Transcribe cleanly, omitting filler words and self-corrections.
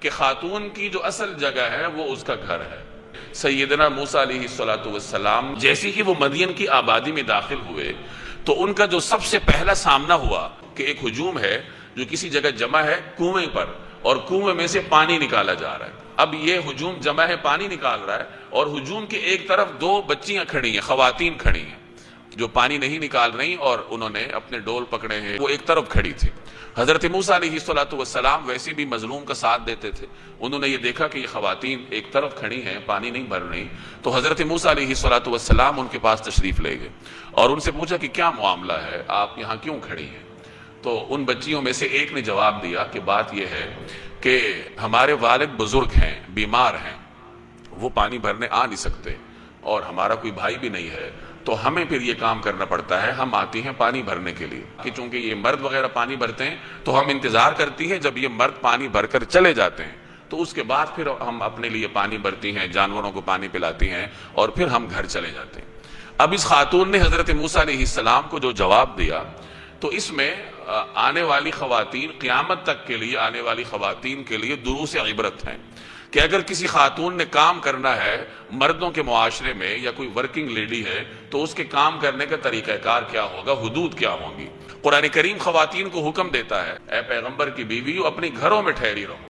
کہ خاتون کی جو اصل جگہ ہے وہ اس کا گھر ہے۔ سیدنا موسیٰ علیہ السلام جیسے ہی وہ مدین کی آبادی میں داخل ہوئے تو ان کا جو سب سے پہلا سامنا ہوا کہ ایک ہجوم ہے جو کسی جگہ جمع ہے کنویں پر، اور کنویں میں سے پانی نکالا جا رہا ہے۔ اب یہ ہجوم جمع ہے، پانی نکال رہا ہے، اور ہجوم کے ایک طرف دو بچیاں کھڑی ہیں، خواتین کھڑی ہیں جو پانی نہیں نکال رہی، اور انہوں نے اپنے ڈول پکڑے ہیں، وہ ایک طرف کھڑی تھی۔ حضرت موسیٰ علیہ السلام ویسے بھی مظلوم کا ساتھ دیتے تھے، انہوں نے یہ دیکھا کہ یہ خواتین ایک طرف کھڑی ہیں، پانی نہیں بھر رہی، تو حضرت موسیٰ علیہ السلام ان کے پاس تشریف لے گئے اور ان سے پوچھا کہ کیا معاملہ ہے، آپ یہاں کیوں کھڑی ہیں؟ تو ان بچیوں میں سے ایک نے جواب دیا کہ بات یہ ہے کہ ہمارے والد بزرگ ہیں، بیمار ہیں، وہ پانی بھرنے آ نہیں سکتے، اور ہمارا کوئی بھائی بھی نہیں ہے، تو ہمیں پھر یہ کام کرنا پڑتا ہے، ہم آتی ہیں پانی بھرنے کے لیے، کہ چونکہ یہ مرد وغیرہ پانی بھرتے ہیں تو ہم انتظار کرتی ہیں جب یہ مرد پانی بھر کر چلے جاتے ہیں تو اس کے بعد پھر ہم اپنے لیے پانی بھرتی ہیں، جانوروں کو پانی پلاتی ہیں، اور پھر ہم گھر چلے جاتے ہیں۔ اب اس خاتون نے حضرت موسیٰ علیہ السلام کو جو جواب دیا، تو اس میں آنے والی خواتین، قیامت تک کے لیے آنے والی خواتین کے لیے دروس عبرت ہیں کہ اگر کسی خاتون نے کام کرنا ہے مردوں کے معاشرے میں، یا کوئی ورکنگ لیڈی ہے، تو اس کے کام کرنے کا طریقہ کار کیا ہوگا، حدود کیا ہوں گی۔ قرآن کریم خواتین کو حکم دیتا ہے، اے پیغمبر کی بیویو، اپنے گھروں میں ٹھہری رہو۔